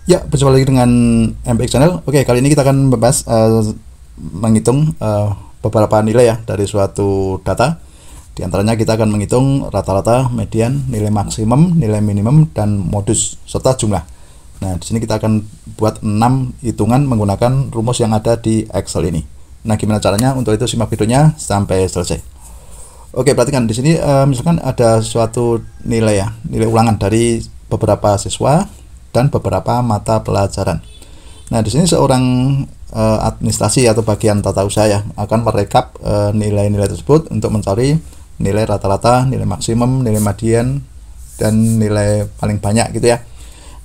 Ya, berjumpa lagi dengan MPX Channel. Oke, kali ini kita akan membahas menghitung beberapa nilai ya dari suatu data. Di antaranya kita akan menghitung rata-rata, median, nilai maksimum, nilai minimum, dan modus serta jumlah. Nah, di sini kita akan buat 6 hitungan menggunakan rumus yang ada di Excel ini. Nah, gimana caranya? Untuk itu simak videonya sampai selesai. Oke, perhatikan di sini misalkan ada suatu nilai ya, nilai ulangan dari beberapa siswa dan beberapa mata pelajaran. Nah, di sini seorang administrasi atau bagian tata usaha ya akan merekap nilai-nilai tersebut untuk mencari nilai rata-rata, nilai maksimum, nilai median, dan nilai paling banyak gitu ya.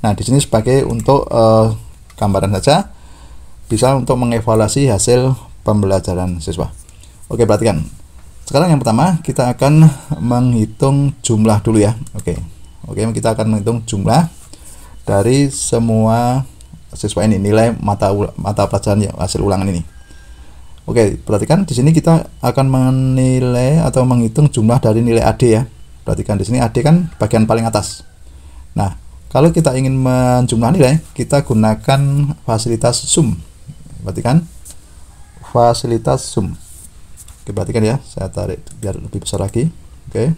Nah, di sini sebagai untuk gambaran saja, bisa untuk mengevaluasi hasil pembelajaran siswa. Oke, perhatikan. Sekarang yang pertama kita akan menghitung jumlah dulu ya. Oke, kita akan menghitung jumlah dari semua siswa ini, nilai mata pelajaran ya, hasil ulangan ini. Oke, perhatikan di sini kita akan menilai atau menghitung jumlah dari nilai AD ya. Perhatikan di sini AD kan bagian paling atas. Nah, kalau kita ingin menjumlah nilai, kita gunakan fasilitas sum. Perhatikan fasilitas sum. Oke, perhatikan ya, saya tarik biar lebih besar lagi. Oke,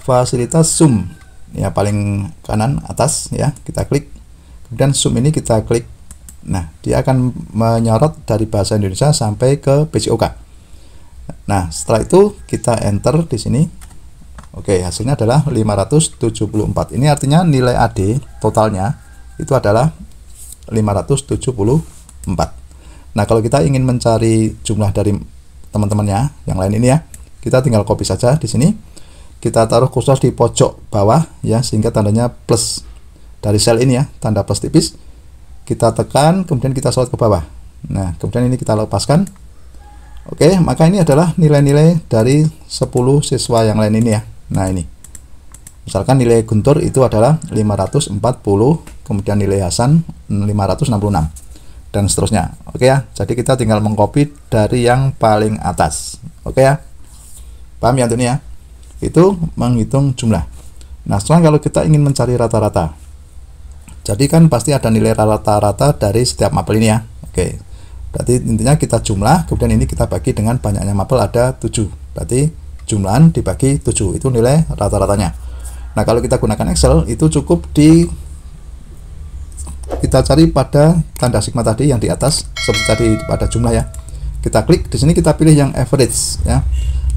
fasilitas sum ya, paling kanan atas ya, kita klik, kemudian sum ini kita klik. Nah, dia akan menyorot dari bahasa Indonesia sampai ke PJOK. Nah, setelah itu kita enter di sini. Oke, hasilnya adalah 574. Ini artinya nilai AD totalnya itu adalah 574. Nah, kalau kita ingin mencari jumlah dari teman-temannya yang lain ini ya, kita tinggal copy saja di sini. Kita taruh kursor di pojok bawah ya, sehingga tandanya plus dari sel ini ya, tanda plus tipis. Kita tekan, kemudian kita sorot ke bawah. Nah, kemudian ini kita lepaskan. Oke, maka ini adalah nilai-nilai dari 10 siswa yang lain ini ya. Nah, ini misalkan nilai Guntur itu adalah 540, kemudian nilai Hasan 566, dan seterusnya. Oke ya, jadi kita tinggal mengcopy dari yang paling atas. Oke ya, paham ya untuk ini ya? Itu menghitung jumlah. Nah, sekarang kalau kita ingin mencari rata-rata, jadi kan pasti ada nilai rata-rata dari setiap mapel ini ya. Oke, berarti intinya kita jumlah, kemudian ini kita bagi dengan banyaknya mapel, ada 7, berarti jumlahan dibagi 7, itu nilai rata-ratanya. Nah, kalau kita gunakan Excel, itu cukup kita cari pada tanda sigma tadi yang di atas, seperti tadi pada jumlah ya. Kita klik di sini, kita pilih yang average ya,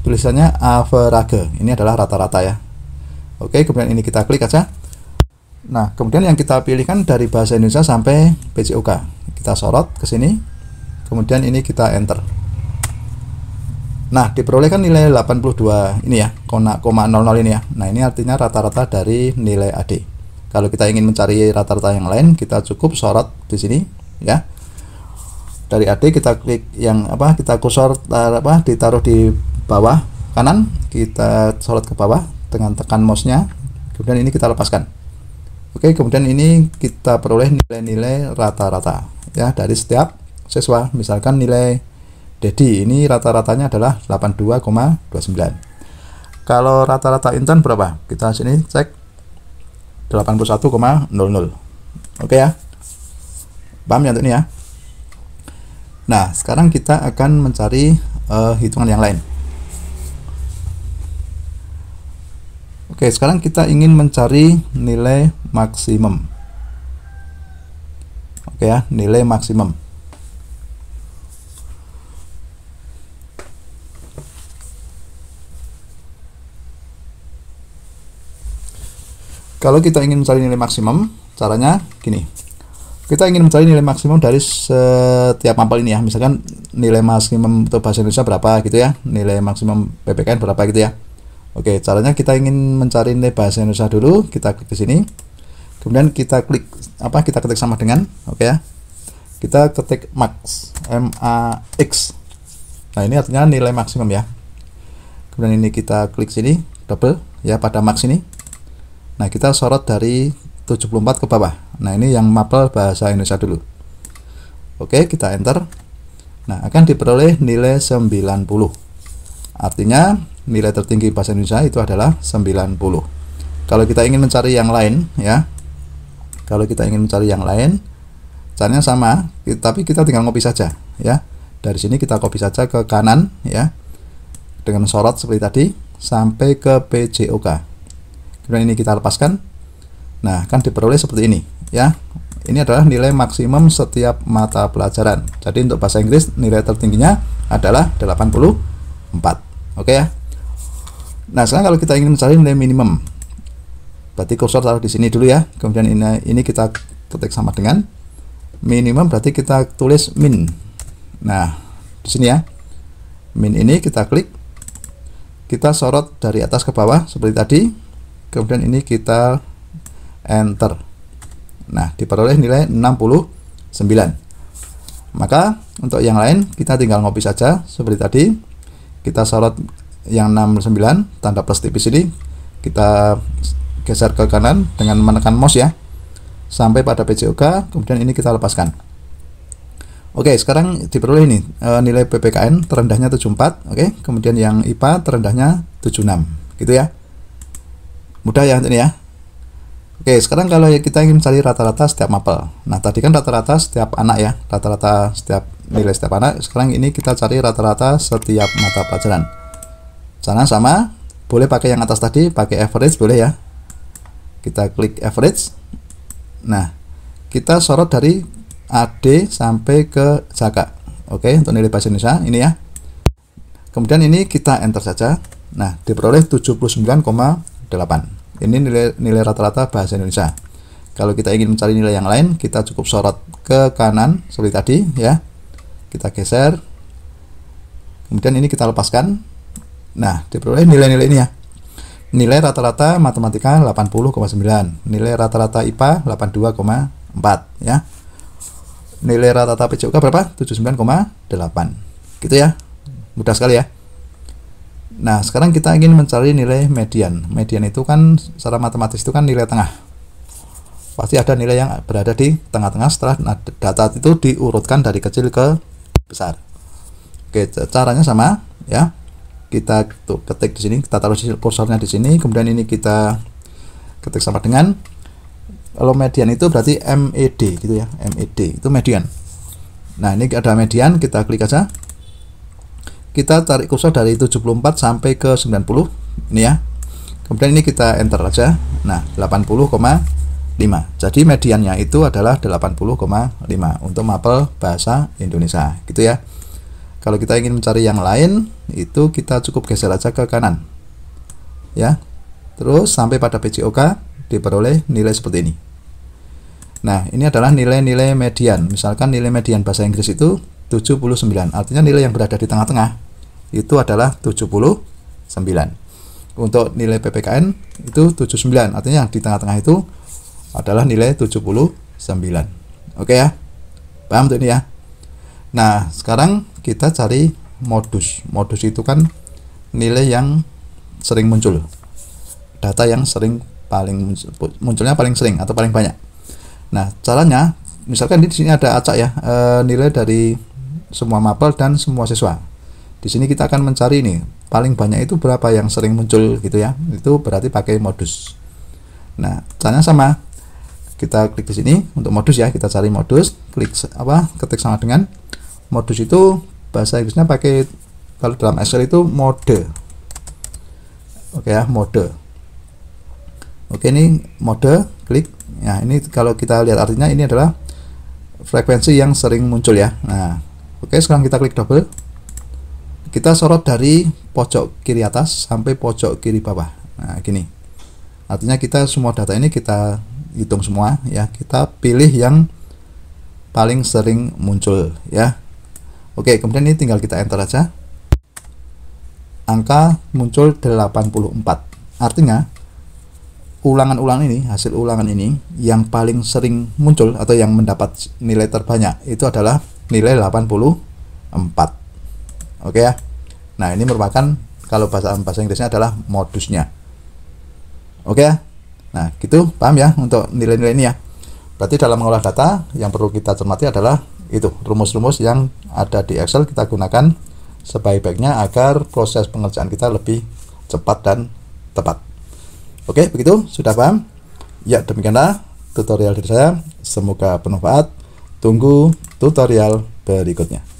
tulisannya average, ini adalah rata-rata ya. Oke, kemudian ini kita klik aja. Nah, kemudian yang kita pilihkan dari bahasa Indonesia sampai PJOK, kita sorot ke sini, kemudian ini kita enter. Nah, diperolehkan nilai 82 ini ya, 0,00 ini ya. Nah, ini artinya rata-rata dari nilai AD. Kalau kita ingin mencari rata-rata yang lain, kita cukup sorot di sini ya. Dari AD kita klik yang kita kursor ditaruh di bawah kanan, kita sorot ke bawah dengan tekan mouse-nya, kemudian ini kita lepaskan. Oke, kemudian ini kita peroleh nilai-nilai rata-rata ya dari setiap siswa. Misalkan nilai Dedi ini rata-ratanya adalah 82,29. Kalau rata-rata Intan berapa? Kita sini cek 81,00. Oke ya, paham ya untuk ini ya. Nah, sekarang kita akan mencari hitungan yang lain. Oke, sekarang kita ingin mencari nilai maksimum. Oke ya, nilai maksimum. Kalau kita ingin mencari nilai maksimum, caranya gini. Kita ingin mencari nilai maksimum dari setiap mapel ini ya. Misalkan nilai maksimum untuk bahasa Indonesia berapa gitu ya, nilai maksimum PPKN berapa gitu ya. Oke, caranya kita ingin mencari nilai bahasa Indonesia dulu, kita klik di sini. Kemudian kita klik kita ketik sama dengan, oke ya. Kita ketik max, MAX. Nah, ini artinya nilai maksimum ya. Kemudian ini kita klik sini, double ya pada max ini. Nah, kita sorot dari 74 ke bawah. Nah, ini yang mapel bahasa Indonesia dulu. Oke, kita enter. Nah, akan diperoleh nilai 90. Artinya nilai tertinggi bahasa Indonesia itu adalah 90. Kalau kita ingin mencari yang lain ya, Kalau kita ingin mencari yang lain, caranya sama, tapi kita tinggal copy saja ya. Dari sini kita copy saja ke kanan ya, dengan sorot seperti tadi sampai ke PJOK. Kemudian ini kita lepaskan. Nah, kan diperoleh seperti ini ya. Ini adalah nilai maksimum setiap mata pelajaran. Jadi untuk bahasa Inggris nilai tertingginya adalah 84. Oke ya. Nah, sekarang kalau kita ingin mencari nilai minimum, berarti kursor taruh di sini dulu ya. Kemudian ini kita ketik sama dengan minimum, berarti kita tulis min. Nah, di sini ya. Min ini kita klik. Kita sorot dari atas ke bawah seperti tadi. Kemudian ini kita enter. Nah, diperoleh nilai 69. Maka untuk yang lain kita tinggal copy saja seperti tadi. Kita sorot yang 69 tanda plus tipis ini, kita geser ke kanan dengan menekan mouse ya sampai pada PJOK. Kemudian ini kita lepaskan. Oke, sekarang diperoleh ini nilai PPKN terendahnya 74. Oke, kemudian yang IPA terendahnya 76 gitu ya. Mudah ya ini ya. Oke, sekarang kalau kita ingin mencari rata-rata setiap mapel. Nah, tadi kan rata-rata setiap anak ya, rata-rata setiap nilai setiap anak. Sekarang ini kita cari rata-rata setiap mata pelajaran. Caranya sama, boleh pakai yang atas tadi, pakai average boleh ya. Kita klik average. Nah, kita sorot dari AD sampai ke Jaka. Oke, untuk nilai bahasa Indonesia ini ya. Kemudian ini kita enter saja. Nah, diperoleh 79,8. Ini nilai rata-rata bahasa Indonesia. Kalau kita ingin mencari nilai yang lain, kita cukup sorot ke kanan seperti tadi ya. Kita geser. Kemudian ini kita lepaskan. Nah, diperoleh nilai-nilai ini ya. Nilai rata-rata matematika 80,9, nilai rata-rata IPA 82,4 ya. Nilai rata-rata PJOK berapa? 79,8. Gitu ya. Mudah sekali ya. Nah, sekarang kita ingin mencari nilai median. Median itu kan secara matematis itu kan nilai tengah. Pasti ada nilai yang berada di tengah-tengah setelah data itu diurutkan dari kecil ke besar. Oke, caranya sama ya. Kita ketik di sini, kita taruh kursornya di sini, kemudian ini kita ketik sama dengan, kalau median itu berarti MED gitu ya. MED itu median. Nah, ini ada median, kita klik aja. Kita tarik kursor dari 74 sampai ke 90 ini ya. Kemudian ini kita enter aja. Nah, 80,5. Jadi mediannya itu adalah 80,5 untuk mapel bahasa Indonesia gitu ya. Kalau kita ingin mencari yang lain, itu kita cukup geser aja ke kanan ya. Terus sampai pada PJOK diperoleh nilai seperti ini. Nah, ini adalah nilai-nilai median. Misalkan nilai median bahasa Inggris itu 79, artinya nilai yang berada di tengah-tengah itu adalah 79. Untuk nilai PPKN itu 79, artinya yang di tengah-tengah itu adalah nilai 79. Oke ya, paham tuh ini ya. Nah, sekarang kita cari modus. Modus itu kan nilai yang sering muncul, data yang sering munculnya paling sering atau paling banyak. Nah, caranya misalkan di sini ada acak ya, nilai dari semua mapel dan semua siswa. Di sini kita akan mencari ini paling banyak itu berapa yang sering muncul gitu ya. Itu berarti pakai modus. Nah, caranya sama. Kita klik di sini untuk modus ya, kita cari modus, klik ketik sama dengan modus. Itu bahasa Inggrisnya pakai, kalau dalam Excel itu mode. Oke ya, mode. Oke, ini mode, klik. Nah, ini kalau kita lihat artinya ini adalah frekuensi yang sering muncul ya. Nah, oke, sekarang kita klik double. Kita sorot dari pojok kiri atas sampai pojok kiri bawah. Nah, gini. Artinya kita semua data ini kita hitung semua ya. Kita pilih yang paling sering muncul ya. Oke, kemudian ini tinggal kita enter aja. Angka muncul 84. Artinya ulangan-ulangan ini, hasil ulangan ini yang paling sering muncul atau yang mendapat nilai terbanyak itu adalah nilai 84. Oke ya. Nah, ini merupakan kalau bahasa Inggrisnya adalah modusnya. Oke ya. Nah, gitu, paham ya untuk nilai-nilai ini ya. Berarti dalam mengolah data yang perlu kita cermati adalah itu rumus-rumus yang ada di Excel kita gunakan sebaik-baiknya agar proses pengerjaan kita lebih cepat dan tepat. Oke, begitu, sudah paham? Ya, demikianlah tutorial dari saya. Semoga bermanfaat. Tunggu tutorial berikutnya.